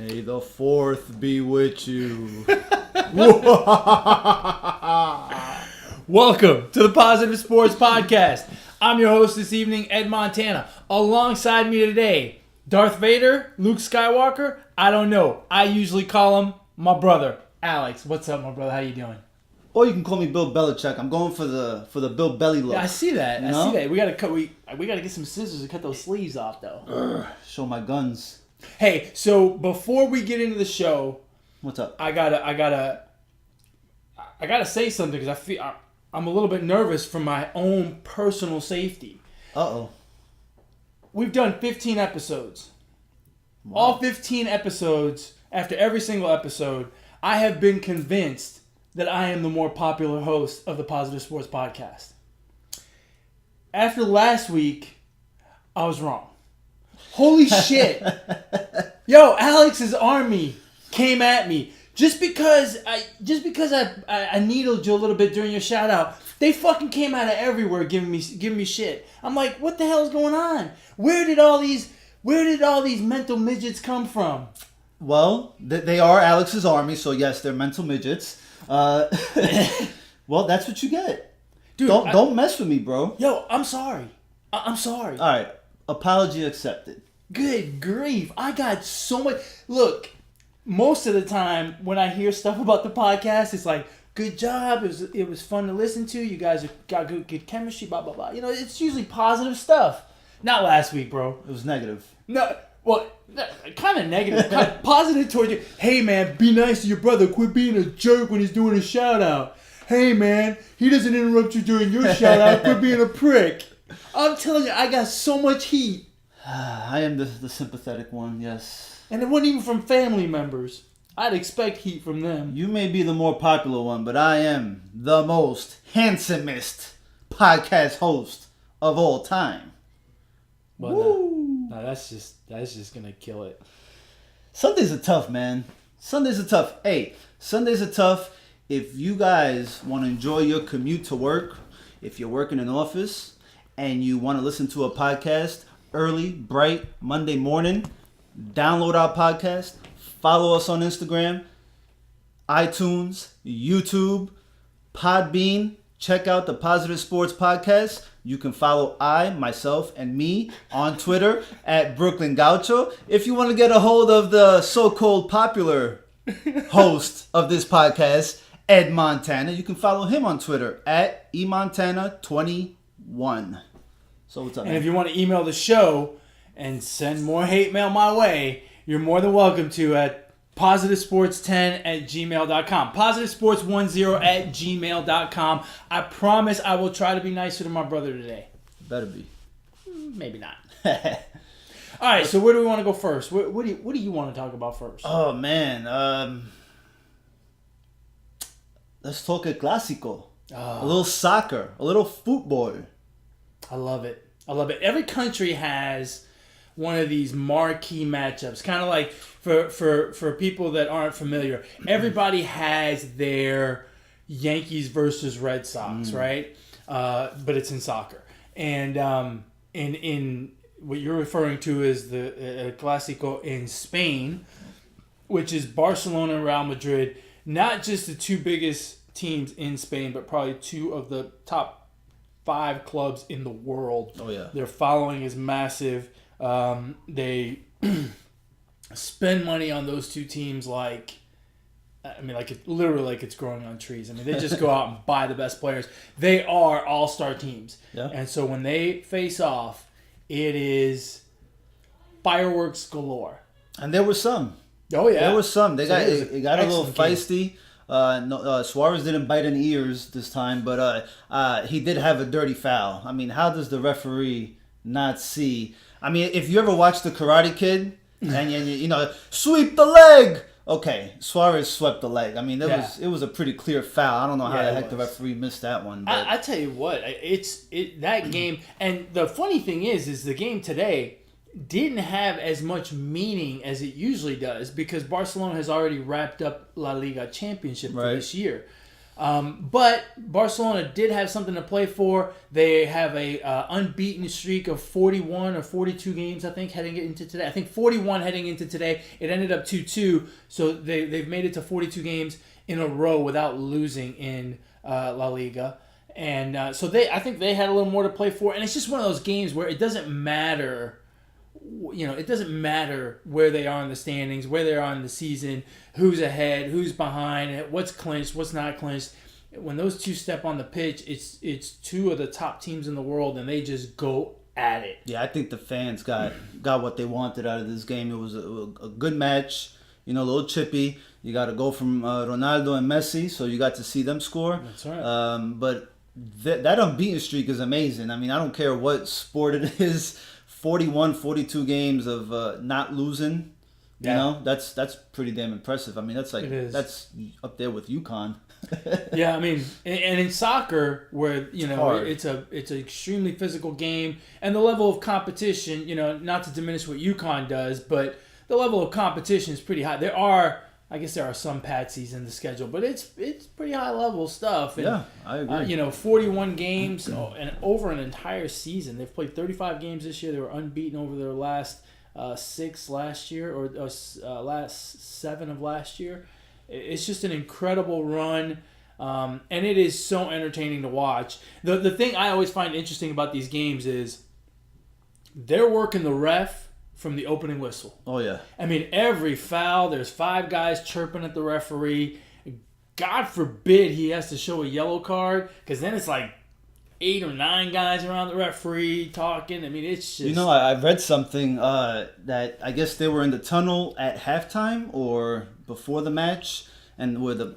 May the fourth be with you. Welcome to the Positive Sports Podcast. I'm your host this evening, Ed Montana. Alongside me today, Darth Vader, Luke Skywalker, I don't know. I usually call him my brother, Alex. What's up, my brother? How you doing? Or you can call me Bill Belichick. I'm going for the Bill Belly look. Yeah, I see that. You I know? see that. We gotta get some scissors to cut those sleeves off, though. Show my guns. Hey, so before we get into the show, What's up? I gotta say something because I'm a little bit nervous for my own personal safety. Uh-oh. We've done 15 episodes. Wow. All 15 episodes, after every single episode, I have been convinced that I am the more popular host of the Positive Sports Podcast. After last week, I was wrong. Holy shit. Yo, Alex's army came at me. Just because I needled you a little bit during your shout out, they fucking came out of everywhere giving me shit. I'm like, what the hell is going on? Where did all these mental midgets come from? Well, they are Alex's army, so yes, they're mental midgets. Well, that's what you get. Dude, don't mess with me, bro. Yo, I'm sorry. I'm sorry. All right, apology accepted. Good grief. I got so much. Look, most of the time when I hear stuff about the podcast, it's like, good job. It was fun to listen to. You guys got good chemistry, blah, blah, blah. You know, it's usually positive stuff. Not last week, bro. It was negative. No, well, kind of negative. Kind of positive towards you. Hey, man, be nice to your brother. Quit being a jerk when he's doing a shout-out. Hey, man, he doesn't interrupt you during your shout-out. Quit being a prick. I'm telling you, I got so much heat. I am the sympathetic one, yes. And it wasn't even from family members. I'd expect heat from them. You may be the more popular one, but I am the most handsomest podcast host of all time. But no, that's just gonna kill it. Sundays are tough, man. Sundays are tough. Hey, Sundays are tough if you guys want to enjoy your commute to work, if you're working in an office, and you want to listen to a podcast early, bright, Monday morning. Download our podcast. Follow us on Instagram, iTunes, YouTube, Podbean. Check out the Positive Sports Podcast. You can follow myself, and me on Twitter at Brooklyn Gaucho. If you want to get a hold of the so-called popular host of this podcast, Ed Montana, you can follow him on Twitter at eMontana21. So what's up, man? And if you want to email the show and send more hate mail my way, you're more than welcome to at positivesports10@gmail.com. Positivesports10@gmail.com. I promise I will try to be nicer to my brother today. Better be. Maybe not. All right, so where do we want to go first? What do you want to talk about first? Oh, man. Let's talk a Clasico. A little soccer. A little football. I love it. Every country has one of these marquee matchups. Kind of like for people that aren't familiar, everybody has their Yankees versus Red Sox, right? But it's in soccer. And in what you're referring to is the Clasico in Spain, which is Barcelona and Real Madrid. Not just the two biggest teams in Spain, but probably two of the top 5 clubs in the world. Oh, yeah. Their following is massive. They spend money on those two teams like it's growing on trees. I mean, they just go out and buy the best players. They are all-star teams. Yeah. And so when they face off, it is fireworks galore. And there were some. Oh, yeah. There was some. It got a little excellent feisty. Suarez didn't bite any ears this time, but he did have a dirty foul. I mean, how does the referee not see? I mean, if you ever watched The Karate Kid and you sweep the leg. Okay, Suarez swept the leg. I mean, it was a pretty clear foul. I don't know how the heck the referee missed that one. But I tell you what, that game, and the funny thing is the game today didn't have as much meaning as it usually does because Barcelona has already wrapped up La Liga championship for this year. But Barcelona did have something to play for. They have a unbeaten streak of 41 or 42 games, I think, heading into today. I think 41 heading into today. It ended up 2-2, so they've made it to 42 games in a row without losing in La Liga. And I think they had a little more to play for. And it's just one of those games where it doesn't matter. It doesn't matter where they are in the standings, where they are in the season, who's ahead, who's behind, what's clinched, what's not clinched. When those two step on the pitch, it's two of the top teams in the world, and they just go at it. Yeah, I think the fans got what they wanted out of this game. It was a good match, a little chippy. You got to go from Ronaldo and Messi, so you got to see them score. That's right. But that unbeaten streak is amazing. I mean, I don't care what sport it is. 41, 42 games of not losing, that's pretty damn impressive. I mean, that's up there with UConn. Yeah, I mean, and in soccer, where it's an extremely physical game, and the level of competition, not to diminish what UConn does, but the level of competition is pretty high. I guess there are some patsies in the schedule, but it's pretty high level stuff. And, yeah, I agree. 41 games and over an entire season. They've played 35 games this year. They were unbeaten over their last 6 last year, or last 7 of last year. It's just an incredible run, and it is so entertaining to watch. The thing I always find interesting about these games is they're working the ref from the opening whistle. Oh, yeah. I mean, every foul, there's 5 guys chirping at the referee. God forbid he has to show a yellow card, because then it's like 8 or 9 guys around the referee talking. I mean, it's just... I read something that I guess they were in the tunnel at halftime or before the match, and where it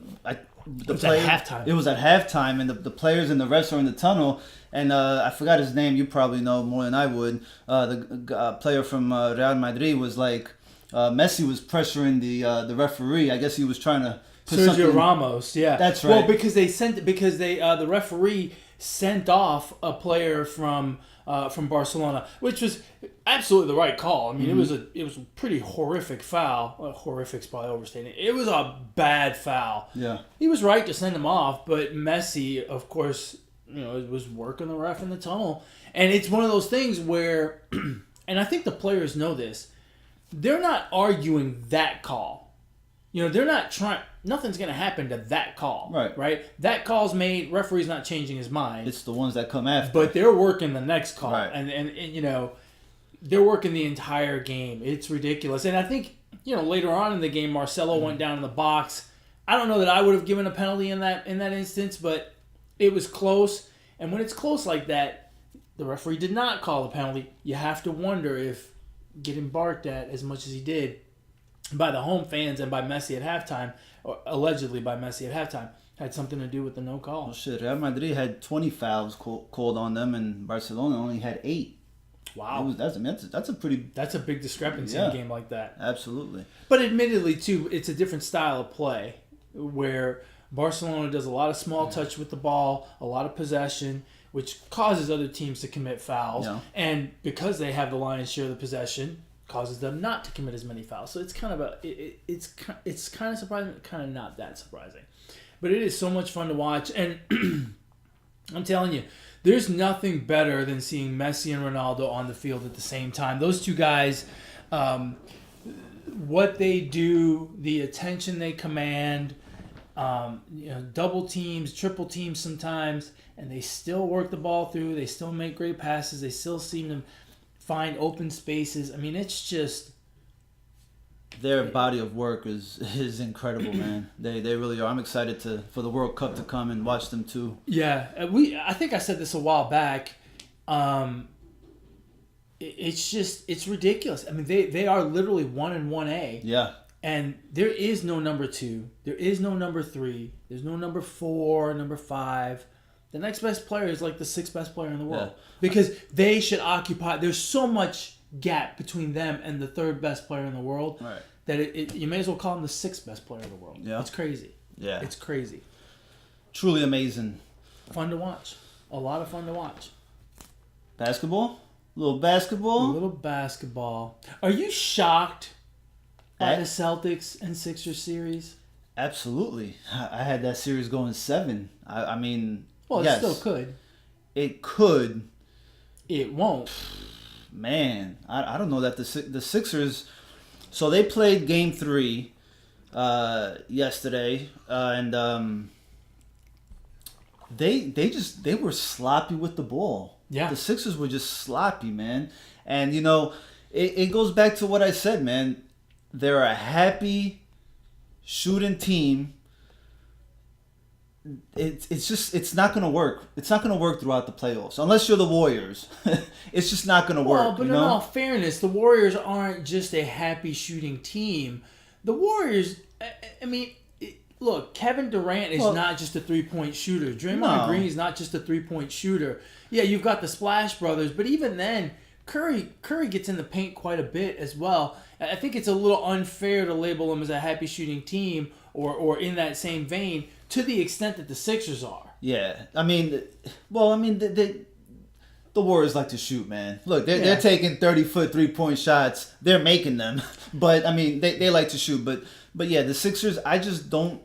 was at halftime. It was at halftime, and the players and the refs are in the tunnel. And I forgot his name. You probably know more than I would. The player from Real Madrid was like, Messi was pressuring the referee. I guess he was trying to put Sergio Ramos. Yeah, that's right. Well, because the referee sent off a player from Barcelona, which was absolutely the right call. I mean, it was a pretty horrific foul. Well, horrific's probably overstating it. It was a bad foul. Yeah, he was right to send him off, but Messi, of course, was working the ref in the tunnel. And it's one of those things where, and I think the players know this, they're not arguing that call. They're not trying, nothing's going to happen to that call. Right? That call's made, referee's not changing his mind. It's the ones that come after. But they're working the next call. Right. And they're working the entire game. It's ridiculous. And I think, later on in the game, Marcelo went down in the box. I don't know that I would have given a penalty in that instance, but it was close, and when it's close like that, the referee did not call the penalty. You have to wonder if getting barked at as much as he did by the home fans and by Messi at halftime, or allegedly by Messi at halftime, had something to do with the no call. Well, shit, Real Madrid had 20 fouls called on them, and Barcelona only had 8. Wow, that's a pretty... That's a big discrepancy in a game like that. Absolutely. But admittedly, too, it's a different style of play, where Barcelona does a lot of small touch with the ball, a lot of possession, which causes other teams to commit fouls. Yeah. And because they have the lion's share of the possession, causes them not to commit as many fouls. So it's kind of it's kind of surprising, kind of not that surprising. But it is so much fun to watch, and I'm telling you, there's nothing better than seeing Messi and Ronaldo on the field at the same time. Those two guys, what they do, the attention they command. Double teams, triple teams sometimes, and they still work the ball through. They still make great passes. They still seem to find open spaces. I mean, it's just... Their body of work is incredible, man. They really are. I'm excited for the World Cup to come and watch them too. Yeah, I think I said this a while back. It's ridiculous. I mean, they are literally 1 and 1A. Yeah. And there is no number 2. There is no number 3. There's no number 4, number 5. The next best player is like the 6th best player in the world. Yeah. Because they should occupy... There's so much gap between them and the 3rd best player in the world that you may as well call him the 6th best player in the world. Yeah. It's crazy. Yeah. It's crazy. Truly amazing. Fun to watch. A lot of fun to watch. Basketball? A little basketball? A little basketball. Are you shocked by the Celtics and Sixers series? Absolutely. I had that series going 7. I mean, Well, it yes, still could. it could. It won't. Man, I don't know that the Sixers. So they played Game 3 yesterday, and they were sloppy with the ball. Yeah. The Sixers were just sloppy, man. And it goes back to what I said, man. They're a happy shooting team. It's not gonna work. It's not gonna work throughout the playoffs unless you're the Warriors. It's just not gonna work. Well, but in all fairness, the Warriors aren't just a happy shooting team. The Warriors, I mean, look, Kevin Durant is not just a 3-point shooter. Draymond Green is not just a 3-point shooter. Yeah, you've got the Splash Brothers, but even then, Curry gets in the paint quite a bit as well. I think it's a little unfair to label them as a happy shooting team or in that same vein to the extent that the Sixers are. Yeah, I mean, the Warriors like to shoot, man. Look, they're taking 30-foot 3-point shots. They're making them, but I mean, they like to shoot. But yeah, the Sixers, I just don't.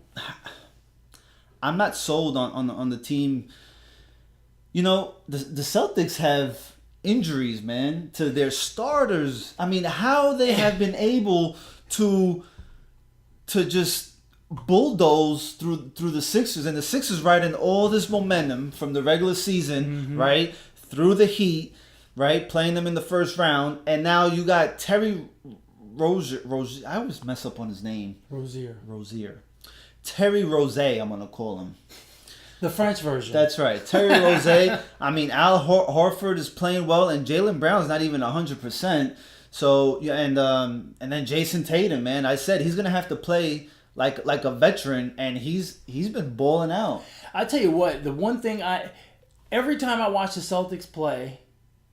I'm not sold on the team. The Celtics have injuries, man, to their starters. I mean, how they have been able to just bulldoze through the Sixers, and the Sixers riding all this momentum from the regular season, right, through the Heat, right, playing them in the first round, and now you got Terry Rozier. I always mess up on his name. Rozier. Terry Rose, I'm gonna call him. The French version. That's right, Terry Rose. I mean, Al Horford is playing well, and Jaylen Brown's not even 100%. So yeah, and then Jason Tatum, man, I said he's gonna have to play like a veteran, and he's been balling out. I tell you what, the one thing every time I watch the Celtics play,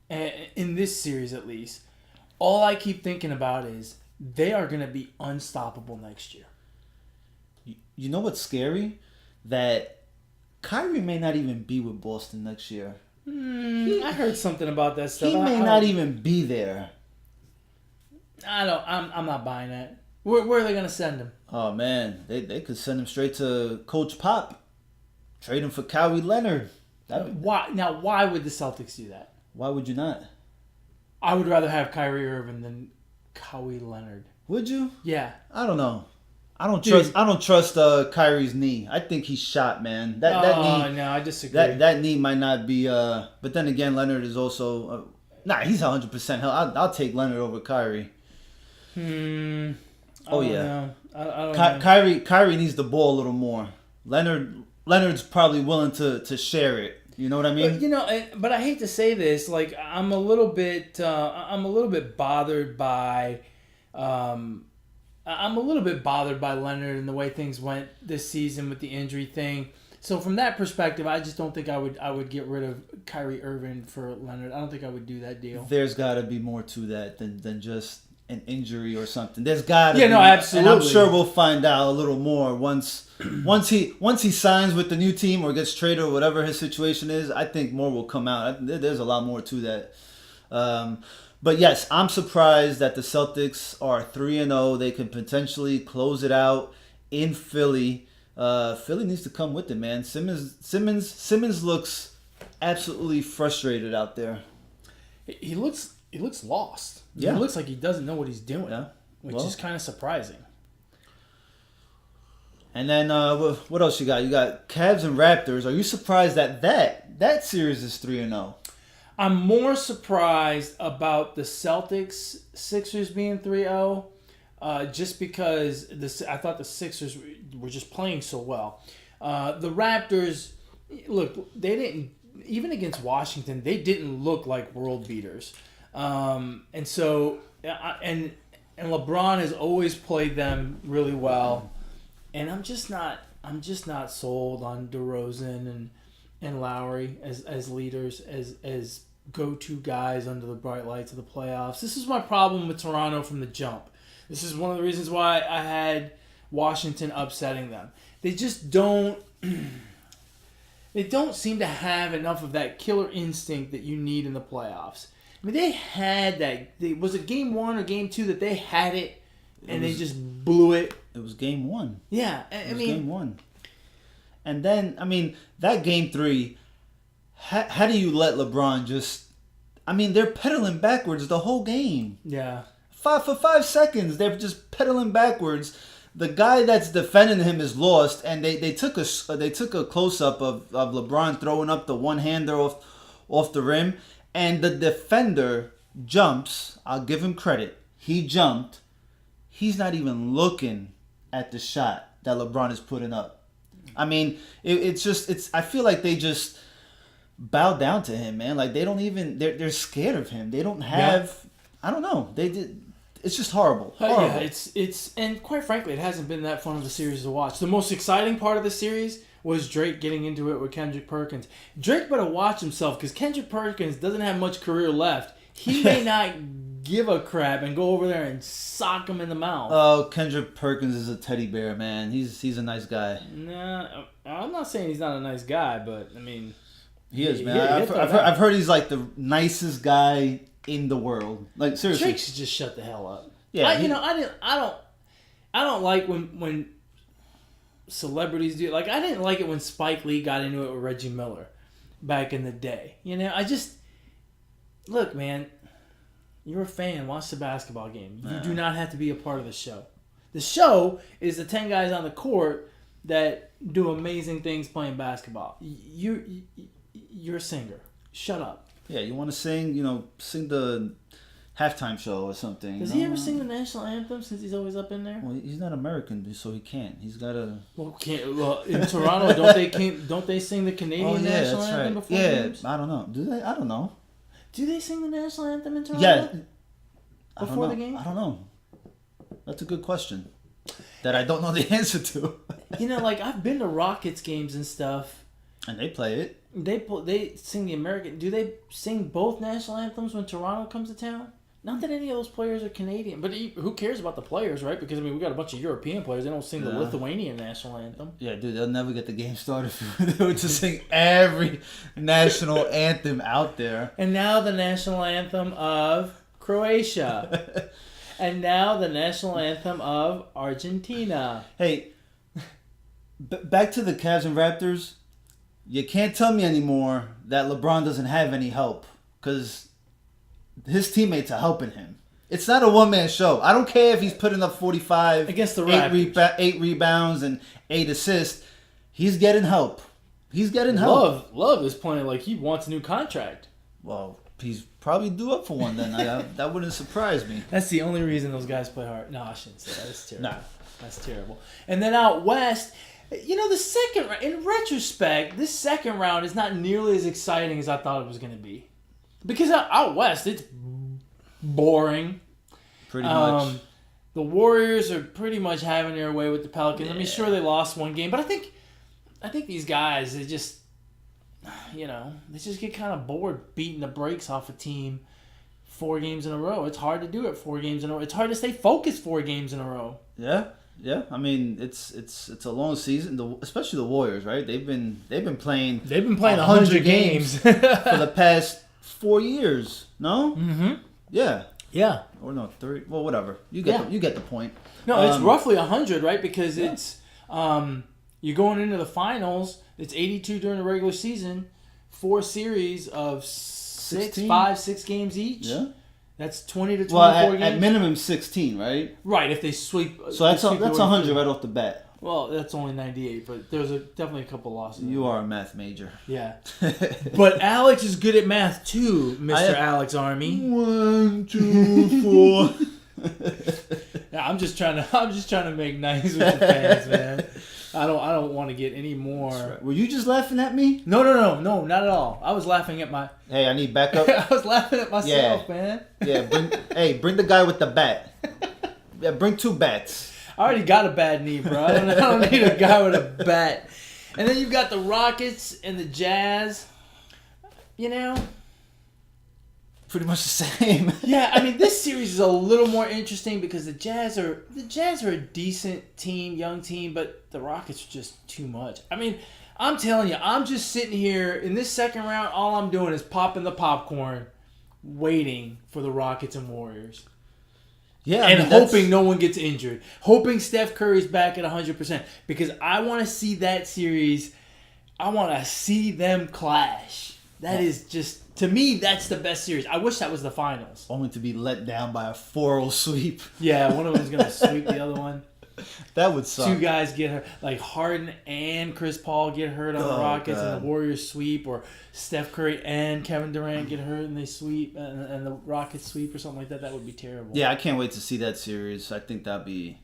in this series at least, all I keep thinking about is they are going to be unstoppable next year. You know what's scary? That Kyrie may not even be with Boston next year. I heard something about that stuff. He may not even be there. I'm not buying that. Where are they going to send him? Oh, man. They could send him straight to Coach Pop. Trade him for Kawhi Leonard. Why would the Celtics do that? Why would you not? I would rather have Kyrie Irving than Kawhi Leonard. Would you? Yeah. I don't know. I don't trust Kyrie's knee. I think he's shot, man. That knee. No, I disagree. That knee might not be. But then again, Leonard is also. He's 100%. Hell, I'll take Leonard over Kyrie. Oh yeah. I don't know. Kyrie needs the ball a little more. Leonard's probably willing to share it. You know what I mean? But I hate to say this. Like I'm a little bit bothered by. I'm a little bit bothered by Leonard and the way things went this season with the injury thing. So from that perspective, I just don't think I would get rid of Kyrie Irving for Leonard. I don't think I would do that deal. There's got to be more to that than just an injury or something. There's got to be. No, absolutely. And I'm sure we'll find out a little more once he signs with the new team or gets traded or whatever his situation is. I think more will come out. There's a lot more to that. But yes, I'm surprised that the Celtics are 3-0. They can potentially close it out in Philly. Philly needs to come with it, man. Simmons looks absolutely frustrated out there. He looks lost. Yeah. He looks like he doesn't know what he's doing, Yeah. which is kind of surprising. And then what else you got? You got Cavs and Raptors. Are you surprised that series is 3-0? I'm more surprised about the Celtics Sixers being 3-0, just because I thought the Sixers were just playing so well. The Raptors, look, they didn't, even against Washington, they didn't look like world beaters. And LeBron has always played them really well. And I'm just not sold on DeRozan and Lowry as leaders, as go-to guys under the bright lights of the playoffs. This is my problem with Toronto from the jump. This is one of the reasons why I had Washington upsetting them. They just don't they don't seem to have enough of that killer instinct that you need in the playoffs. I mean, they had that. Was it game 1 or game 2 that they had it and they just blew it? It It was game one. Yeah, It was game one. And then, I mean, that game 3, how do you let LeBron just... I mean, they're pedaling backwards the whole game. Yeah. For 5 seconds, they're just pedaling backwards. The guy that's defending him is lost, and they took a close-up of LeBron throwing up the one-hander off the rim, and the defender jumps. I'll give him credit. He jumped. He's not even looking at the shot that LeBron is putting up. I mean, it's. I feel like they just bow down to him, man. Like they don't even. They're scared of him. They don't have. Yeah. I don't know. They did. It's just horrible. Yeah, it's and quite frankly, it hasn't been that fun of a series to watch. The most exciting part of the series was Drake getting into it with Kendrick Perkins. Drake better watch himself because Kendrick Perkins doesn't have much career left. He may not give a crap and go over there and sock him in the mouth. Oh, Kendrick Perkins is a teddy bear, man. He's a nice guy. Nah, I'm not saying he's not a nice guy, but I mean, he is, man. I've heard he's like the nicest guy in the world. Like seriously, Drake should just shut the hell up. Yeah, I don't like when celebrities do. Like I didn't like it when Spike Lee got into it with Reggie Miller back in the day. You know, I just look, man. You're a fan. Watch the basketball game. You do not have to be a part of the show. The show is the 10 guys on the court that do amazing things playing basketball. You're a singer. Shut up. Yeah, you want to sing? Sing the halftime show or something. Does he ever sing the national anthem since he's always up in there? Well, he's not American, so he can't. He's got to. Well, in Toronto, don't they sing the Canadian national anthem before games? I don't know. Do they? I don't know. Do they sing the national anthem in Toronto? Yeah. Before the game? I don't know. That's a good question that I don't know the answer to. Like I've been to Rockets games and stuff. And they play it. They sing the American. Do they sing both national anthems when Toronto comes to town? Not that any of those players are Canadian, but who cares about the players, right? Because we got a bunch of European players. They don't sing the Lithuanian national anthem. Yeah, dude, they'll never get the game started if they were to sing every national anthem out there. And now the national anthem of Croatia. And now the national anthem of Argentina. Hey, back to the Cavs and Raptors. You can't tell me anymore that LeBron doesn't have any help because his teammates are helping him. It's not a one-man show. I don't care if he's putting up 45, against the Raptors. 8 rebounds and 8 assists. He's getting help. He's getting help. Love is playing like he wants a new contract. Well, he's probably due up for one then. That wouldn't surprise me. That's the only reason those guys play hard. No, I shouldn't say that. That's terrible. Nah. That's terrible. And then out west, the second round, in retrospect, this second round is not nearly as exciting as I thought it was going to be. Because out west, it's boring. Pretty much. The Warriors are pretty much having their way with the Pelicans. Yeah. I mean, sure, they lost one game, but I think these guys, they just get kind of bored beating the brakes off a team 4 games in a row. It's hard to do it 4 games in a row. It's hard to stay focused 4 games in a row. Yeah. I mean, it's a long season. Especially the Warriors, right? They've been playing. They've been playing 100 games for the past 4 years. No. Mm-hmm. Yeah. Yeah. Or no, 3. Well, whatever. You get the point. No, it's roughly 100, right? Because it's you're going into the finals. It's 82 during the regular season. 4 series of 6 games each. Yeah. That's 20 to 24 games. At minimum 16, right? Right, if they sweep. So that's 100 right off the bat. Well, that's only 98, but there's definitely a couple losses. You are a math major. Yeah. But Alex is good at math too, Mr. Alex Army. 1, 2, 4. Yeah, I'm just trying to make nice with the fans, man. I don't want to get any more. Right. Were you just laughing at me? No, not at all. I was laughing at my. Hey, I need backup. I was laughing at myself, man. Yeah, bring the guy with the bat. Yeah, bring 2 bats. I already got a bad knee, bro. I don't need a guy with a bat. And then you've got the Rockets and the Jazz. Pretty much the same. Yeah, I mean, this series is a little more interesting because the Jazz are a decent team, young team, but the Rockets are just too much. I mean, I'm telling you, I'm just sitting here in this second round. All I'm doing is popping the popcorn, waiting for the Rockets and Warriors. Yeah, and hoping no one gets injured. Hoping Steph Curry's back at 100%. Because I want to see that series. I want to see them clash. That is just, to me, that's the best series. I wish that was the finals. Only to be let down by a 4-0 sweep. Yeah, one of them's going to sweep the other one. That would suck. Two guys get hurt. Like Harden and Chris Paul get hurt on the Rockets and the Warriors sweep. Or Steph Curry and Kevin Durant get hurt and they sweep. And the Rockets sweep or something like that. That would be terrible. Yeah, I can't wait to see that series. I think that'd be...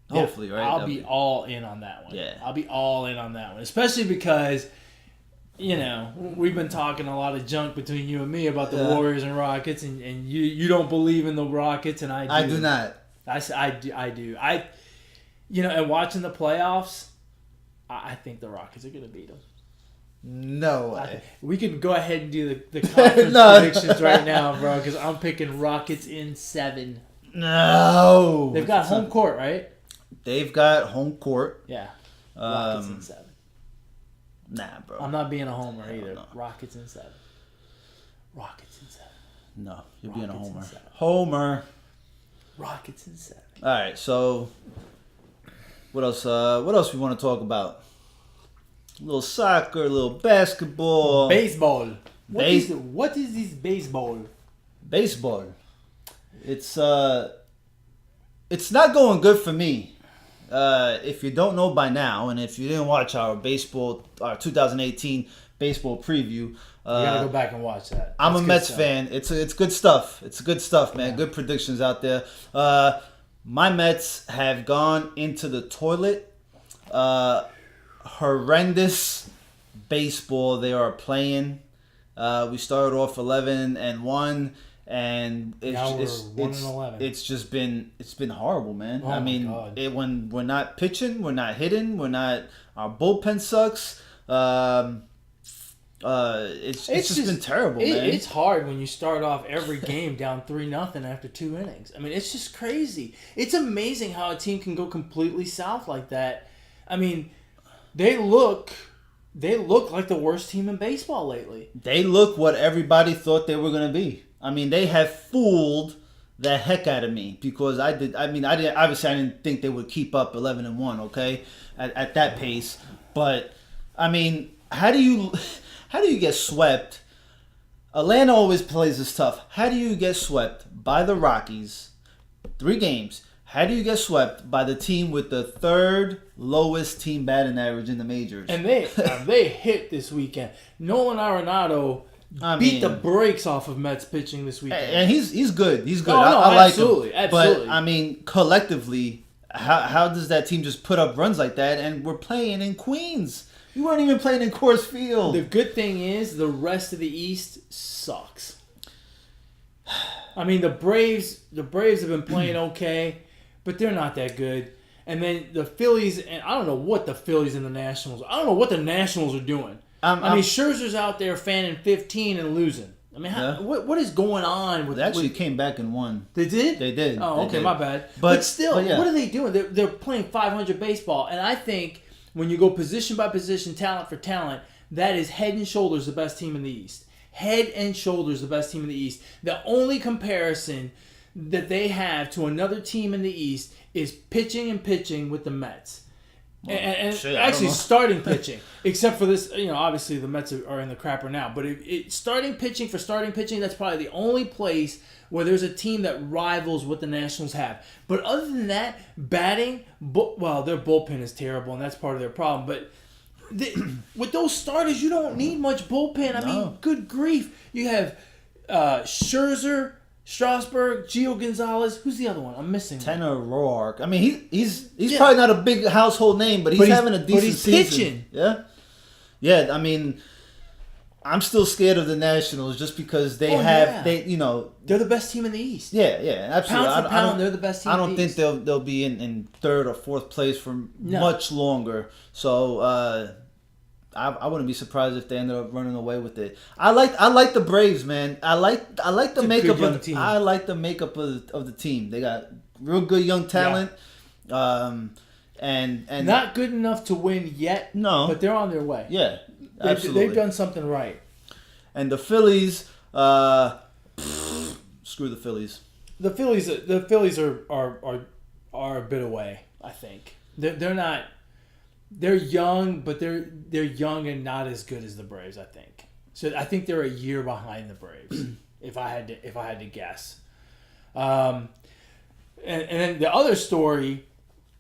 Hopefully, right? I'll be all in on that one. Yeah. I'll be all in on that one. Especially because... we've been talking a lot of junk between you and me about the Warriors and Rockets, and you don't believe in the Rockets, and I do. I do not. I do. And watching the playoffs, I think the Rockets are going to beat them. No way. We can go ahead and do the conference predictions right now, bro, because I'm picking Rockets in 7. No. They've got home court, right? They've got home court. Yeah. Rockets in 7. Nah, bro. I'm not being a homer either. No. Rockets in 7. Rockets in 7. No, you're being a homer. Homer. Rockets in 7. All right, so what else? What else we want to talk about? A little soccer, a little basketball, baseball. What is this baseball? Baseball. It's not going good for me. If you don't know by now, and if you didn't watch our 2018 baseball preview, you gotta go back and watch that. I'm a Mets fan. It's good stuff. It's good stuff, man. Yeah. Good predictions out there. My Mets have gone into the toilet. Horrendous baseball they are playing. We started off 11-1. And it's just been horrible, man. Oh, I mean, when we're not pitching, we're not hitting, our bullpen sucks. It's just been terrible, man. It's hard when you start off every game down 3-0 after 2 innings. I mean, it's just crazy. It's amazing how a team can go completely south like that. I mean, they look like the worst team in baseball lately. They look what everybody thought they were going to be. I mean, they have fooled the heck out of me because I didn't think they would keep up 11-1, okay, at that pace. But I mean, how do you get swept? Atlanta always plays this tough. How do you get swept by the Rockies? 3 games. How do you get swept by the team with the 3rd lowest team batting average in the majors? And they hit this weekend. Nolan Arenado beat the brakes off of Mets pitching this weekend. And he's good. He's good. Oh, I like him. Absolutely. But, I mean, collectively, how does that team just put up runs like that? And we're playing in Queens. We weren't even playing in Coors Field. The good thing is the rest of the East sucks. I mean, the Braves have been playing okay, but they're not that good. And then the Phillies, and I don't know what the Phillies and the Nationals, I don't know what the Nationals are doing. I mean, Scherzer's out there fanning 15 and losing. I mean, what is going on? They actually came back and won. They did? They did. Oh, okay, my bad. But still, what are they doing? They're playing 500 baseball, and I think when you go position by position, talent for talent, that is head and shoulders the best team in the East. Head and shoulders the best team in the East. The only comparison that they have to another team in the East is pitching with the Mets. And actually starting pitching, except for this, obviously the Mets are in the crapper now. But starting pitching, that's probably the only place where there's a team that rivals what the Nationals have. But other than that, batting, their bullpen is terrible, and that's part of their problem. But with those starters, you don't need much bullpen. I mean, good grief. You have Scherzer, Strasburg, Gio Gonzalez. Who's the other one? I'm missing. Tanner Roark. I mean, he's probably not a big household name, but he's having a decent season. But he's pitching. Yeah. I mean, I'm still scared of the Nationals just because they're the best team in the East. Yeah, absolutely. Pound for pound, they're the best team. I don't think they'll be in 3rd or 4th place for much longer. So. I wouldn't be surprised if they ended up running away with it. I like the Braves, man. I like the makeup of the team. I like the makeup of the team. They got real good young talent. And not good enough to win yet. No, but they're on their way. Yeah, absolutely. They've done something right. And the Phillies, screw the Phillies. The Phillies are a bit away. I think they're not. They're young, but they're young and not as good as the Braves. I think so. I think they're a year behind the Braves. if I had to guess. And then the other story,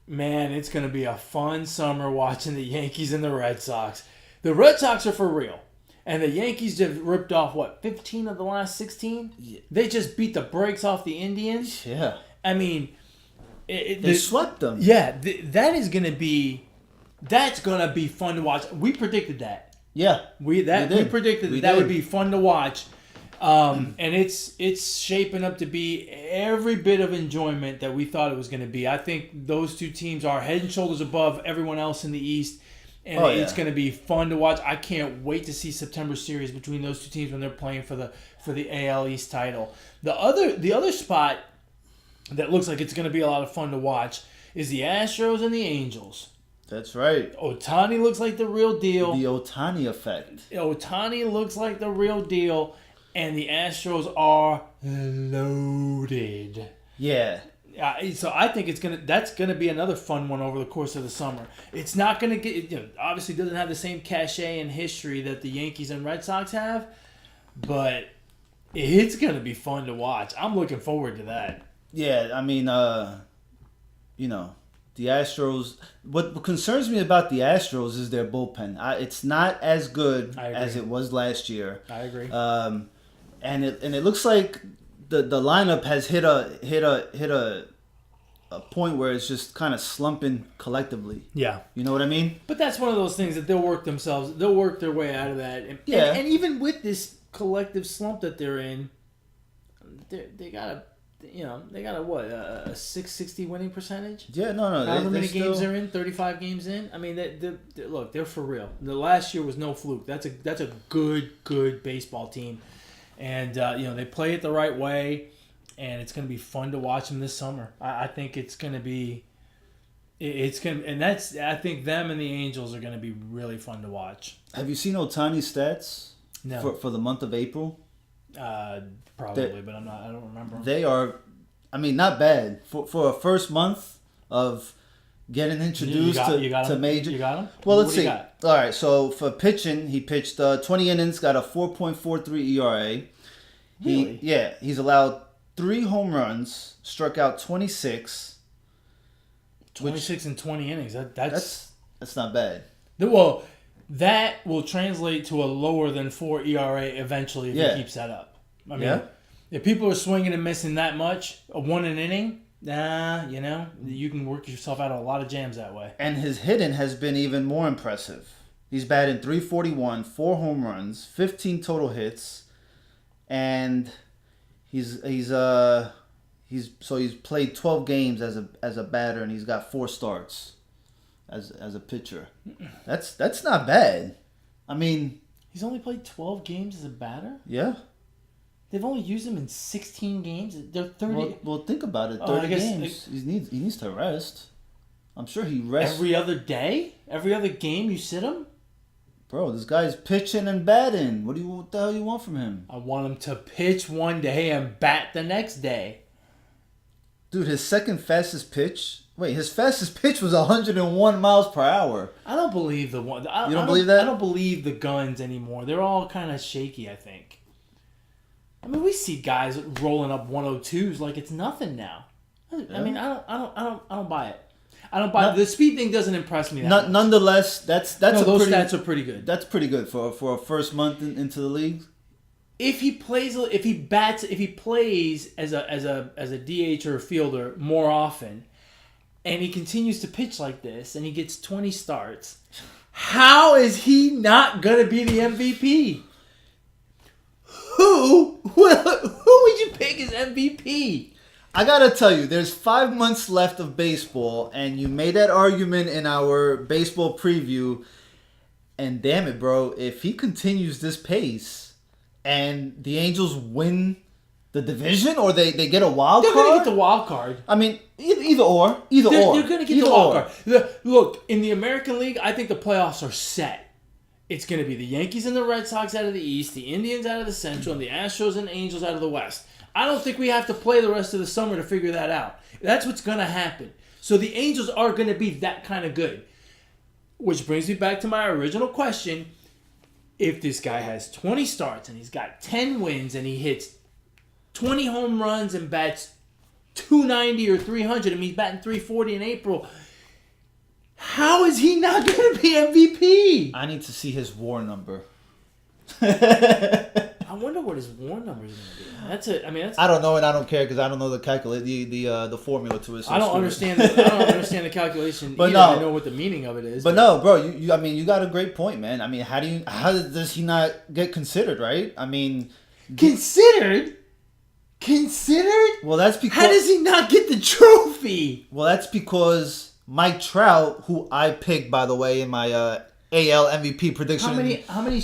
man, it's going to be a fun summer watching the Yankees and the Red Sox. The Red Sox are for real. And the Yankees have ripped off, 15 of the last 16? Yeah. They just beat the brakes off the Indians. Yeah. I mean... They swept them. Yeah, that's going to be fun to watch. We predicted that. Yeah. We predicted that would be fun to watch. And it's shaping up to be every bit of enjoyment that we thought it was going to be. I think those two teams are head and shoulders above everyone else in the East. And it's going to be fun to watch. I can't wait to see September series between those two teams when they're playing for the AL East title. The other spot that looks like it's going to be a lot of fun to watch is the Astros and the Angels. That's right. Ohtani looks like the real deal. The Ohtani effect. Ohtani looks like the real deal, and the Astros are loaded. Yeah. So I think that's gonna be another fun one over the course of the summer. It's not gonna get, obviously doesn't have the same cachet and history that the Yankees and Red Sox have, but it's gonna be fun to watch. I'm looking forward to that. Yeah, I mean, the Astros. What concerns me about the Astros is their bullpen. It's not as good as it was last year. I agree. And it looks like the lineup has hit a point where it's just kind of slumping collectively. Yeah. You know what I mean? But that's one of those things that they'll work their way out of that. And even with this collective slump that they're in, they got a 660 winning percentage? Yeah, no. However many games they're in, 35 games in. I mean, they're for real. The last year was no fluke. That's a good baseball team. And, they play it the right way, and it's going to be fun to watch them this summer. I think it's going to be – I think them and the Angels are going to be really fun to watch. Have you seen Ohtani's stats? No. For the month of April? Probably, but I don't remember. They are, not bad. For a first month of getting introduced to major. You got him? Well, let's see. All right, so for pitching, he pitched 20 innings, got a 4.43 ERA. Really? He's allowed 3 home runs, struck out 26. 26 in 20 innings. That's not bad. Well, that will translate to a lower than 4 ERA eventually if he keeps that up. If people are swinging and missing that much, one an inning, you can work yourself out of a lot of jams that way. And his hitting has been even more impressive. He's batting .341, 4 home runs, 15 total hits, and he's played 12 games as a batter, and he's got 4 starts as a pitcher. That's not bad. He's only played 12 games as a batter? Yeah. They've only used him in 16 games. They're 30. Well, think about it. 30 games. He needs to rest. I'm sure he rests. Every other day? Every other game you sit him? Bro, this guy's pitching and batting. What the hell you want from him? I want him to pitch one day and bat the next day. Dude, his second fastest pitch... Wait, his fastest pitch was 101 miles per hour. I don't believe the one. You don't believe that? I don't believe the guns anymore. They're all kind of shaky, I think. We see guys rolling up 102s like it's nothing now. Yeah. I don't buy it. I don't buy it. The speed thing doesn't impress me that much. Nonetheless, those stats are pretty good. That's pretty good for a first month into the league. If he plays as a DH or a fielder more often, and he continues to pitch like this, and he gets 20 starts, how is he not gonna be the MVP? Who would you pick as MVP? I gotta tell you, there's 5 months left of baseball, and you made that argument in our baseball preview. And damn it, bro, if he continues this pace, and the Angels win the division, or they get a wild card, they're gonna get the wild card. Either or. They're gonna get the wild card. Look, in the American League, I think the playoffs are set. It's going to be the Yankees and the Red Sox out of the East, the Indians out of the Central, and the Astros and Angels out of the West. I don't think we have to play the rest of the summer to figure that out. That's what's going to happen. So the Angels are going to be that kind of good. Which brings me back to my original question. If this guy has 20 starts and he's got 10 wins and he hits 20 home runs and bats 290 or 300, and he's batting 340 in April, how is he not going to be MVP? I need to see his WAR number. I wonder what his WAR number is going to be. That's. I don't know, and I don't care because I don't know the formula to it. So I don't understand. I don't understand the calculation. But either. no, I know what the meaning of it is. But no, bro. You got a great point, man. I mean, how does he not get considered? Right? I mean, considered. Well, that's because. How does he not get the trophy? Well, that's because Mike Trout, who I picked, by the way, in my AL MVP prediction. How many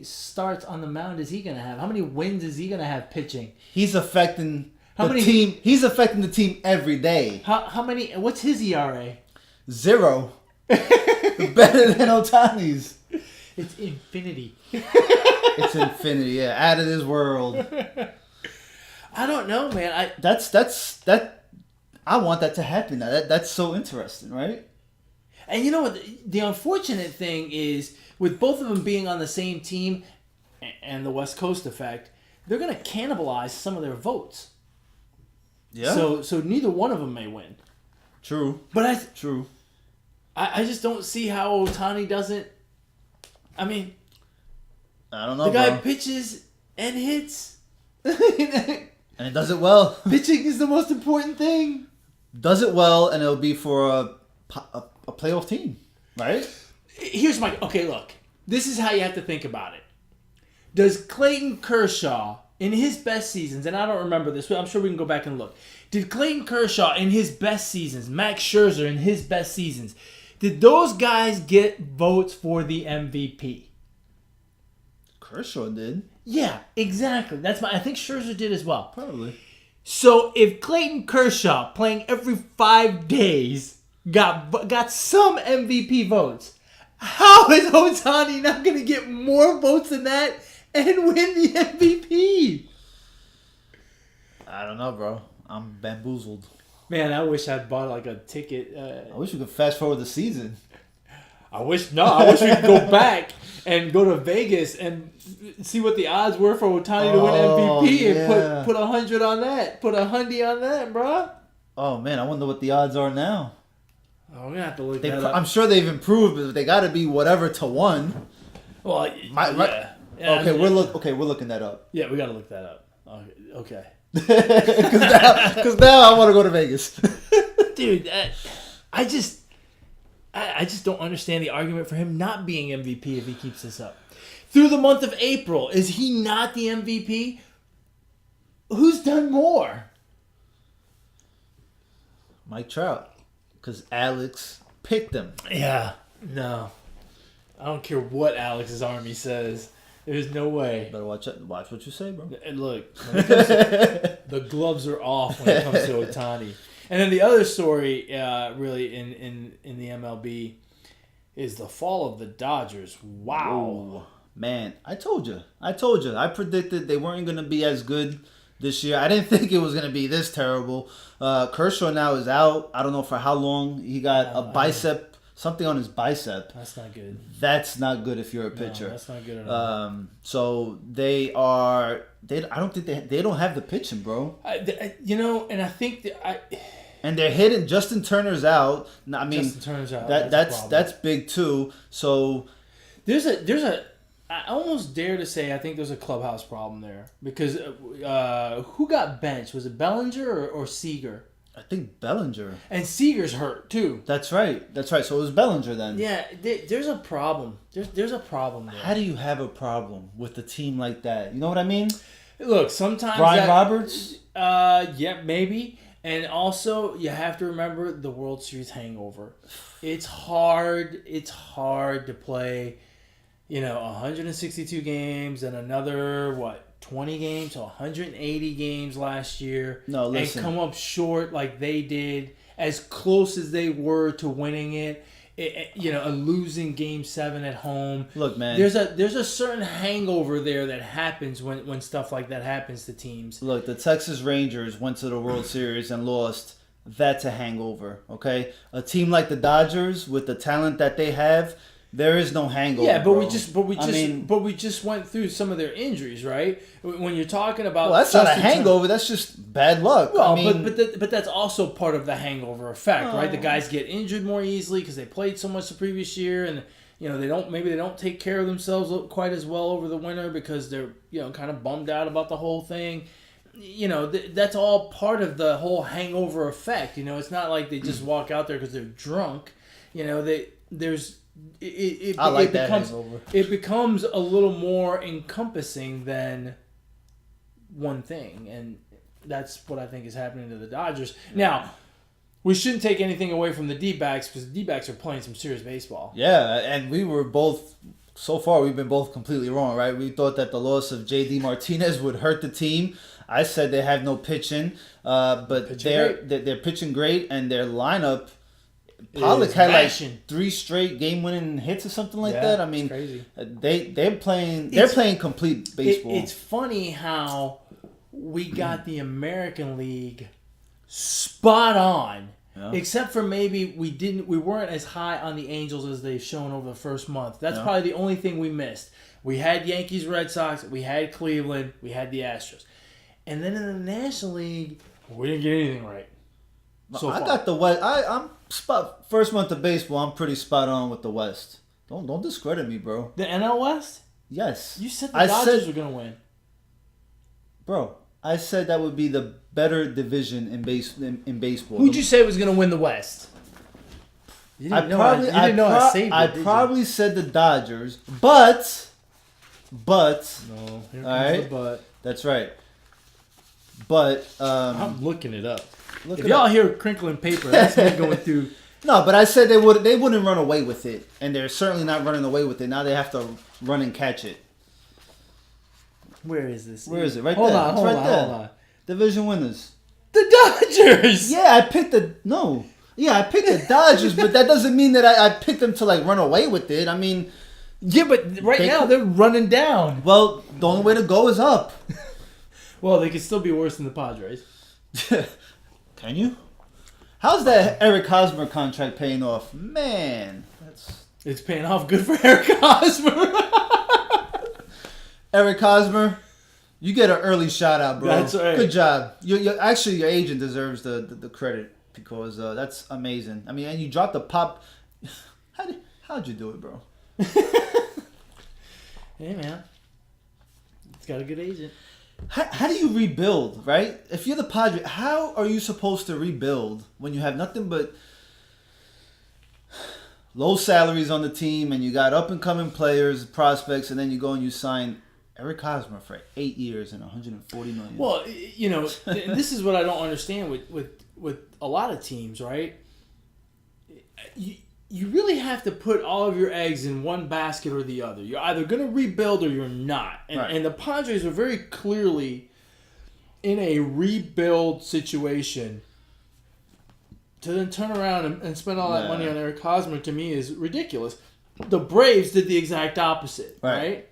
starts on the mound is he gonna have? How many wins is he gonna have pitching? He's affecting team. He's affecting the team every day. How many? What's his ERA? 0. Better than Ohtani's. It's infinity. It's infinity. Yeah, out of this world. I don't know, man. I want that to happen. That's so interesting, right? And you know what? The unfortunate thing is, with both of them being on the same team and the West Coast effect, they're going to cannibalize some of their votes. Yeah. So neither one of them may win. True. But True. I just don't see how Ohtani doesn't. I mean, I don't know. The guy bro. pitches and hits. And it does it well. Pitching is the most important thing. Does it well, and it'll be for a playoff team, right? Here's my... Okay, look. This is how you have to think about it. Does Clayton Kershaw, in his best seasons, and I don't remember this, but I'm sure we can go back and look. Did Clayton Kershaw, in his best seasons, Max Scherzer, in his best seasons, did those guys get votes for the MVP? Kershaw did. Yeah, exactly. I think Scherzer did as well. Probably. So if Clayton Kershaw, playing every 5 days, got some MVP votes, how is Ohtani not going to get more votes than that and win the MVP? I don't know, bro. I'm bamboozled. Man, I wish I'd bought like a ticket. I wish we could fast forward the season. I wish we could go back and go to Vegas and see what the odds were for Ohtani to win MVP and put 100 on that. Put 100 on that, bro. Oh, man. I wonder what the odds are now. Oh, we're going to have to look that up. I'm sure they've improved, but they got to be whatever to 1. Well, yeah. Okay, we're looking that up. Yeah, we got to look that up. Okay. Because now I want to go to Vegas. Dude, I just don't understand the argument for him not being MVP if he keeps this up. Through the month of April, is he not the MVP? Who's done more? Mike Trout. Because Alex picked him. Yeah. No. I don't care what Alex's army says. There's no way. Better watch what you say, bro. And look, the gloves are off when it comes to Ohtani. And then the other story, really, in the MLB, is the fall of the Dodgers. Wow. Ooh, man, I told you. I predicted they weren't going to be as good this year. I didn't think it was going to be this terrible. Kershaw now is out. I don't know for how long. He got a bicep, something on his bicep. That's not good. That's not good if you're a pitcher. No, that's not good at all. So they are. I don't think they don't have the pitching, bro. And I think that And they're hitting. Justin Turner's out. I mean, Justin Turner's out. That's big too. So there's a. I almost dare to say I think there's a clubhouse problem there because who got benched? Was it Bellinger or Seager? I think Bellinger. And Seager's hurt too. That's right. So it was Bellinger then. Yeah, there's a problem. There's a problem there. How do you have a problem with a team like that? You know what I mean? Look, sometimes Brian Roberts. Yeah, maybe. And also, you have to remember the World Series hangover. It's hard. It's hard to play. 162 games and another, 20 games, so 180 games last year. No, listen. And come up short like they did, as close as they were to winning it. a losing Game 7 at home. Look, man. There's a certain hangover there that happens when stuff like that happens to teams. Look, the Texas Rangers went to the World Series and lost. That's a hangover, okay? A team like the Dodgers, with the talent that they have, there is no hangover. Yeah, but bro. we just went through some of their injuries, right? When you're talking about, Well, that's not a hangover. That's just bad luck. Well, but that's also part of the hangover effect, right? The guys get injured more easily because they played so much the previous year, and they don't take care of themselves quite as well over the winter because they're kind of bummed out about the whole thing. That's all part of the whole hangover effect. It's not like they just walk out there because they're drunk. I like that hangover. It becomes a little more encompassing than one thing, and that's what I think is happening to the Dodgers. Now, we shouldn't take anything away from the D-backs because the D-backs are playing some serious baseball. Yeah, and we were both. So far, we've been both completely wrong, right? We thought that the loss of J.D. Martinez would hurt the team. I said they have no pitching, but they're pitching great, and their lineup. Pollock had like 3 straight game-winning hits or something like that. I mean, crazy. They're playing complete baseball. It's funny how we got the American League spot on. Yeah. Except for maybe we weren't as high on the Angels as they've shown over the first month. That's probably the only thing we missed. We had Yankees, Red Sox, we had Cleveland, we had the Astros. And then in the National League, we didn't get anything right. So I got the West. I'm first month of baseball. I'm pretty spot on with the West. Don't discredit me, bro. The NL West? Yes. You said the Dodgers were gonna win, bro. I said that would be the better division in baseball. Who'd you say was gonna win the West? You didn't know I saved it. I probably said the Dodgers, but no. Here comes the but. That's right. But I'm looking it up. If y'all hear crinkling paper, that's me going through. No, but I said they wouldn't run away with it, and they're certainly not running away with it. Now they have to run and catch it. Where is this? Where is it? Right hold there. On, hold on. Division winners. The Dodgers. Yeah, I picked the Dodgers, but that doesn't mean that I picked them to like run away with it. I mean, yeah, but now they're running down. Well, the only way to go is up. Well, they could still be worse than the Padres. Can you? How's that Eric Hosmer contract paying off? Man, it's paying off good for Eric Hosmer. Eric Hosmer, you get an early shout out, bro. That's right. Good job. Actually, your agent deserves the credit because that's amazing. I mean, and you dropped the pop. How'd you do it, bro? Hey, man. It's got a good agent. How do you rebuild, right? If you're the Padres, how are you supposed to rebuild when you have nothing but low salaries on the team and you got up-and-coming players, prospects, and then you go and you sign Eric Hosmer for 8 years and $140 million? Well, this is what I don't understand with a lot of teams, right? You really have to put all of your eggs in one basket or the other. You're either going to rebuild or you're not. And the Padres are very clearly in a rebuild situation. To then turn around and spend all that money on Eric Hosmer, to me, is ridiculous. The Braves did the exact opposite, right?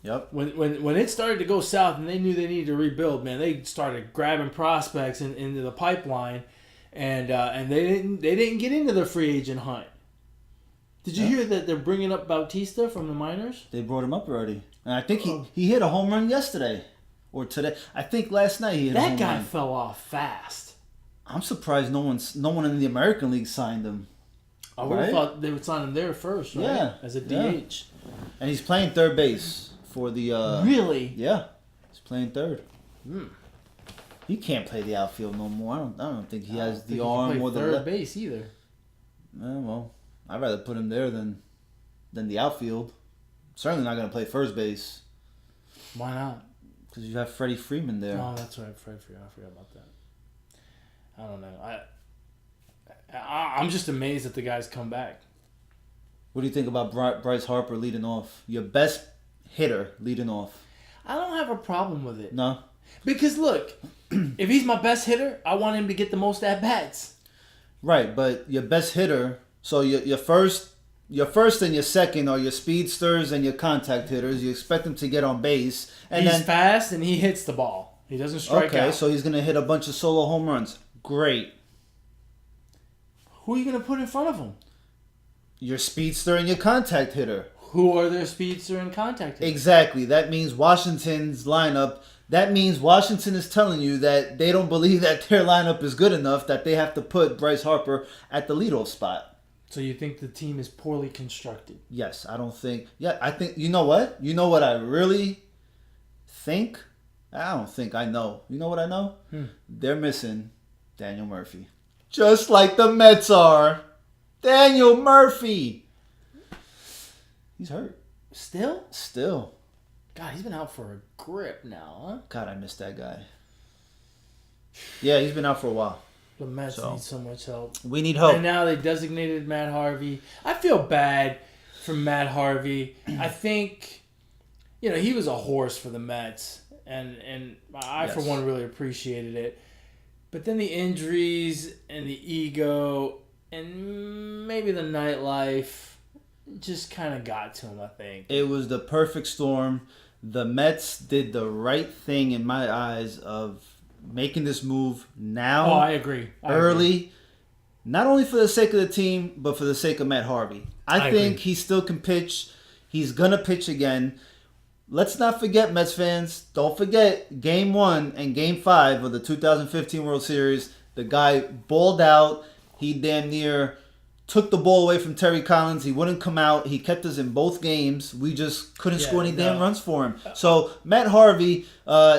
Yep. When it started to go south and they knew they needed to rebuild, man, they started grabbing prospects into the pipeline, and they didn't get into the free agent hunt. Did you hear that they're bringing up Bautista from the minors? They brought him up already. And I think he hit a home run yesterday. Or today. I think last night he hit a home run. That guy fell off fast. I'm surprised no one in the American League signed him. I would have thought they would sign him there first, right? Yeah. As a DH. Yeah. And he's playing third base for the... Really? Yeah. He's playing third. He can't play the outfield no more. I don't think he has the arm or the... third base either. Well... I'd rather put him there than the outfield. Certainly not going to play first base. Why not? Because you have Freddie Freeman there. Oh, that's right. I forgot about that. I don't know. I'm just amazed that the guy's come back. What do you think about Bryce Harper leading off? Your best hitter leading off. I don't have a problem with it. No? Because, look, if he's my best hitter, I want him to get the most at-bats. Right, but your best hitter So your first and your second are your speedsters and your contact hitters. You expect them to get on base, and He's then fast and he hits the ball. He doesn't strike okay, out. so he's gonna hit a bunch of solo home runs. Great. Who are you going to put in front of him? Your speedster and your contact hitter. Who are their speedster and contact hitters? Exactly. That means Washington's lineup. That means Washington is telling you that they don't believe that their lineup is good enough that they have to put Bryce Harper at the leadoff spot. So you think the team is poorly constructed? Yes, I don't think. Yeah, I think. You know what? You know what I really think? I don't think I know. You know what I know? They're missing Daniel Murphy. Just like the Mets are. Daniel Murphy. He's hurt. Still? Still. God, he's been out for a grip now, huh? God, I miss that guy. Yeah, he's been out for a while. The Mets need so much help. We need help. And now they designated Matt Harvey. I feel bad for Matt Harvey. I think, he was a horse for the Mets. And I, for one, really appreciated it. But then the injuries and the ego and maybe the nightlife just kind of got to him, I think. It was the perfect storm. The Mets did the right thing in my eyes of making this move now. Oh, I agree. Early. Not only for the sake of the team, but for the sake of Matt Harvey. I think he still can pitch. He's going to pitch again. Let's not forget, Mets fans, don't forget Game 1 and Game 5 of the 2015 World Series. The guy balled out. He damn near took the ball away from Terry Collins. He wouldn't come out. He kept us in both games. We just couldn't score any damn runs for him. So Matt Harvey,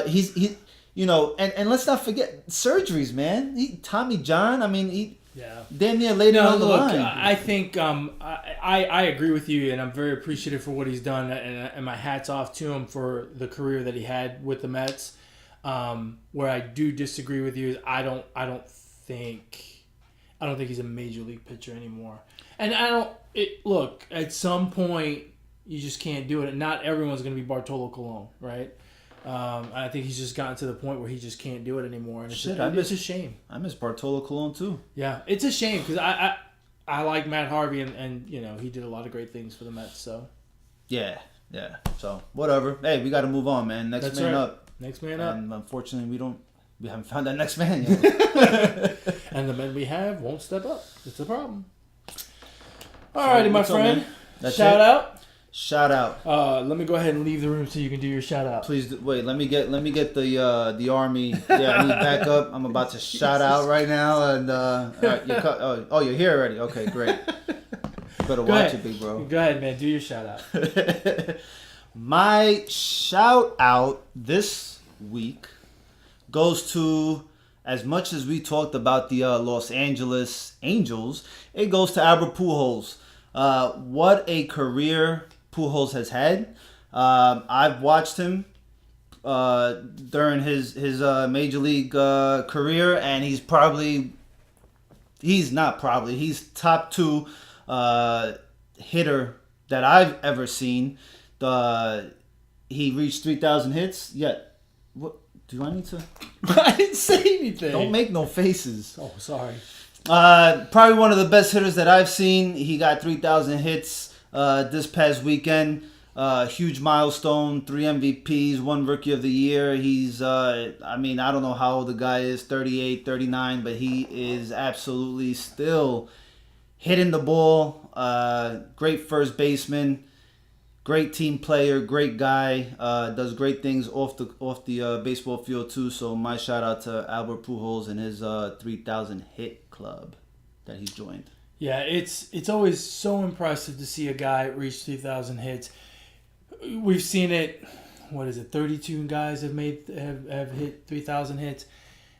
he's and let's not forget surgeries, man. Tommy John. I mean, damn near laid it on the line. I think I agree with you, and I'm very appreciative for what he's done, and my hat's off to him for the career that he had with the Mets. Where I do disagree with you is I don't think he's a major league pitcher anymore. And look, at some point you just can't do it. Not everyone's going to be Bartolo Colon, right? I think he's just gotten to the point where he just can't do it anymore, and it's a shame. I miss Bartolo Colon too. Yeah, it's a shame because I like Matt Harvey and he did a lot of great things for the Mets. So yeah. So whatever. Hey, we got to move on, man. Next man up. Next man up. And unfortunately, we haven't found that next man yet. And the men we have won't step up. It's a problem. Alrighty, my friend. Shout out. Shout out. Let me go ahead and leave the room so you can do your shout out. Please wait. Let me get the army. Yeah, I need back up. I'm about to shout out right now. And you're here already. Okay, great. Better watch it, big bro. Go ahead, man. Do your shout out. My shout out this week goes to, as much as we talked about the Los Angeles Angels, it goes to Albert Pujols. What a career Pujols has had. I've watched him during his major league career, and he's top 2 hitter that I've ever seen. He reached 3,000 hits. Yet, what do I need to? I didn't say anything. Don't make no faces. Oh, sorry. Probably one of the best hitters that I've seen. He got 3,000 hits this past weekend. Huge milestone, 3 MVPs, 1 Rookie of the Year. He's, I don't know how old the guy is, 38, 39, but he is absolutely still hitting the ball. Great first baseman, great team player, great guy. Does great things off the baseball field too. So my shout out to Albert Pujols and his 3,000 hit club that he's joined. Yeah, it's always so impressive to see a guy reach 3,000 hits. We've seen it. What is it? 32 guys have hit 3,000 hits,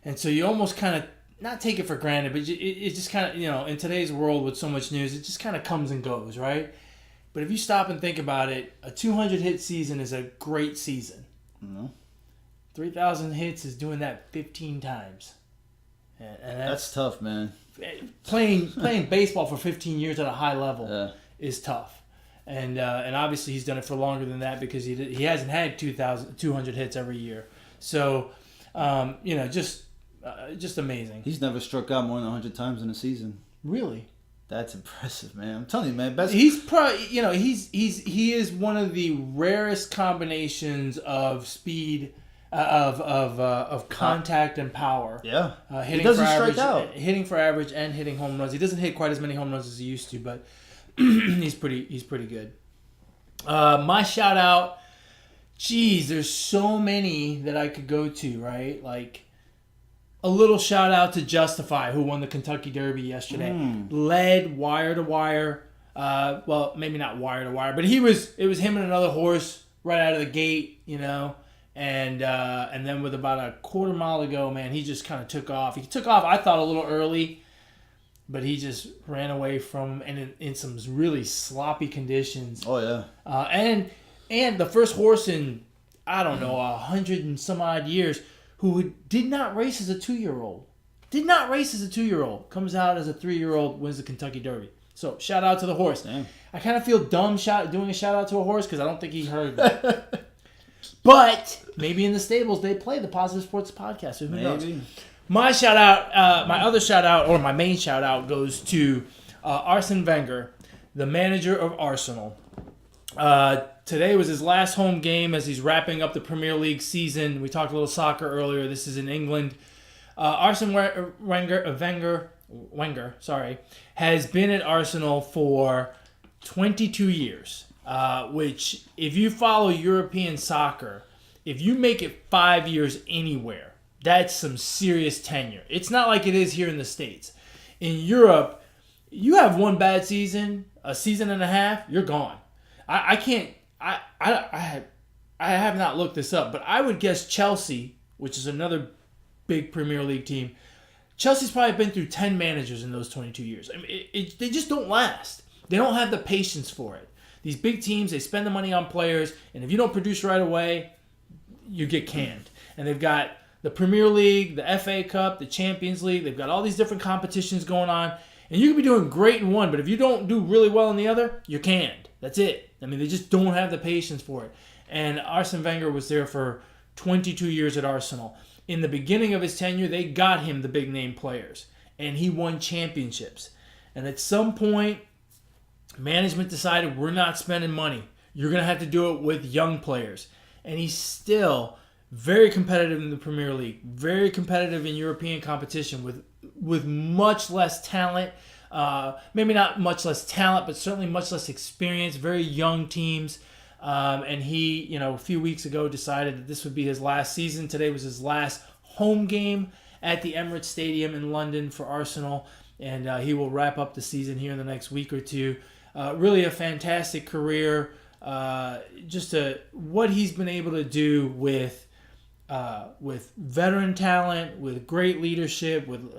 and so you almost kind of not take it for granted, but it just kind of in today's world with so much news, it just kind of comes and goes, right? But if you stop and think about it, a 200 hit season is a great season. Mm-hmm. 3,000 hits is doing that 15 times, and that's tough, man. Playing baseball for 15 years at a high level is tough. And obviously he's done it for longer than that because he hasn't had 200 hits every year. So, just amazing. He's never struck out more than 100 times in a season. Really? That's impressive, man. I'm telling you, man. Best. He's probably, he is one of the rarest combinations of speed, of contact and power. Yeah. Hitting He doesn't for strike average, out. hitting for average, and hitting home runs. He doesn't hit quite as many home runs as he used to, but he's pretty good. My shout out. Geez, there's so many that I could go to, right? Like, a little shout out to Justify, who won the Kentucky Derby yesterday. Led wire to wire. Well, maybe not wire to wire, but it was him and another horse right out of the gate, and then with about a quarter mile to go, man, he just kind of took off. He took off, I thought, a little early, but he just ran away from, and in some really sloppy conditions. Oh yeah. And the first horse in, I don't know, 100 and some odd years who did not race as a 2-year-old. Comes out as a 3-year-old, wins the Kentucky Derby. So, shout out to the horse. Damn. I kind of feel dumb doing a shout out to a horse because I don't think he heard it. But maybe in the stables they play the Positive Sports Podcast. So who knows? My shout out, my other shout out, or my main shout out, goes to Arsene Wenger, the manager of Arsenal. Today was his last home game as he's wrapping up the Premier League season. We talked a little soccer earlier. This is in England. Arsene Wenger, has been at Arsenal for 22 years, which, if you follow European soccer, if you make it 5 years anywhere, that's some serious tenure. It's not like it is here in the States. In Europe, you have one bad season, a season and a half, you're gone. I have not looked this up, but I would guess Chelsea, which is another big Premier League team, Chelsea's probably been through 10 managers in those 22 years. I mean, they just don't last. They don't have the patience for it. These big teams, they spend the money on players, and if you don't produce right away, you get canned. And they've got the Premier League, the FA Cup, the Champions League. They've got all these different competitions going on, and you can be doing great in one, but if you don't do really well in the other, you're canned. That's it. I mean, they just don't have the patience for it. And Arsene Wenger was there for 22 years at Arsenal. In the beginning of his tenure, they got him the big-name players, and he won championships. And at some point, management decided, we're not spending money. You're going to have to do it with young players. And he's still very competitive in the Premier League, very competitive in European competition with much less talent. Maybe not much less talent, but certainly much less experience, very young teams. And he, a few weeks ago decided that this would be his last season. Today was his last home game at the Emirates Stadium in London for Arsenal. And he will wrap up the season here in the next week or two. Really a fantastic career. What he's been able to do with veteran talent, with great leadership, with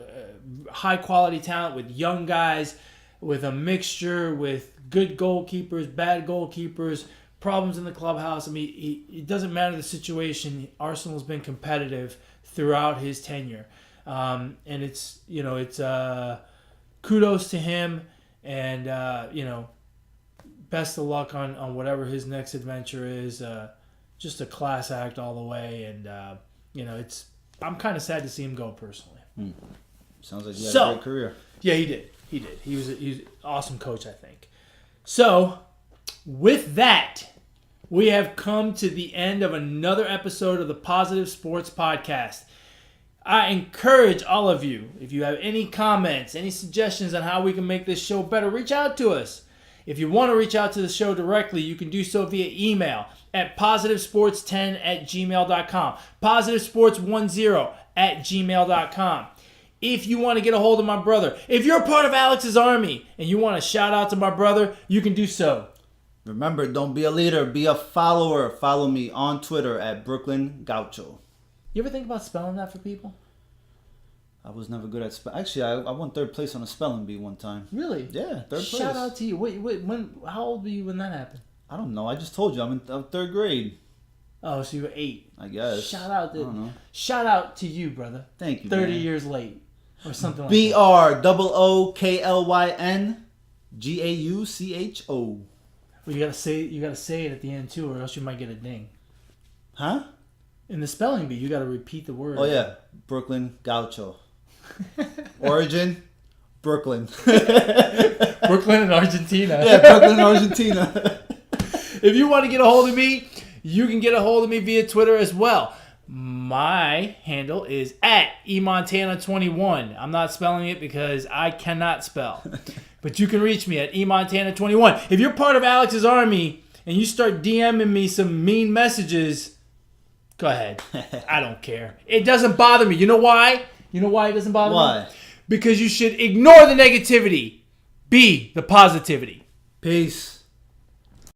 high quality talent, with young guys, with a mixture, with good goalkeepers, bad goalkeepers, problems in the clubhouse. I mean, it doesn't matter the situation. Arsenal's been competitive throughout his tenure, and it's kudos to him, and best of luck on whatever his next adventure is. Just a class act all the way, and I'm kind of sad to see him go personally. Sounds like he had a great career. Yeah, he did. He was an awesome coach, I think. So, with that, we have come to the end of another episode of the Positive Sports Podcast. I encourage all of you, if you have any comments, any suggestions on how we can make this show better, reach out to us. If you want to reach out to the show directly, you can do so via email at positivesports10@gmail.com. Positivesports10@gmail.com. If you want to get a hold of my brother, if you're a part of Alex's army and you want to shout out to my brother, you can do so. Remember, don't be a leader, be a follower. Follow me on Twitter at Brooklyn Gaucho. You ever think about spelling that for people? I was never good at spelling. Actually, I won 3rd place on a spelling bee one time. Really? Yeah, 3rd place. Shout out to you. Wait, how old were you when that happened? I don't know. I just told you I'm in 3rd grade. Oh, so you were 8. I guess. Shout out I don't know. Shout out to you, brother. Thank you, 30 man. years late. Or something like BROOKLYNGAUCHO. Well, you gotta say it at the end too, or else you might get a ding. Huh? In the spelling bee, you gotta repeat the word. Oh yeah, Brooklyn Gaucho. Origin, Brooklyn. Brooklyn and Argentina. Yeah, Brooklyn, Argentina. If you want to get a hold of me, you can get a hold of me via Twitter as well. My handle is at emontana21. I'm not spelling it because I cannot spell. But you can reach me at emontana21. If you're part of Alex's army and you start DMing me some mean messages, go ahead. I don't care. It doesn't bother me. You know why? You know why it doesn't bother me? Why? Because you should ignore the negativity. Be the positivity. Peace.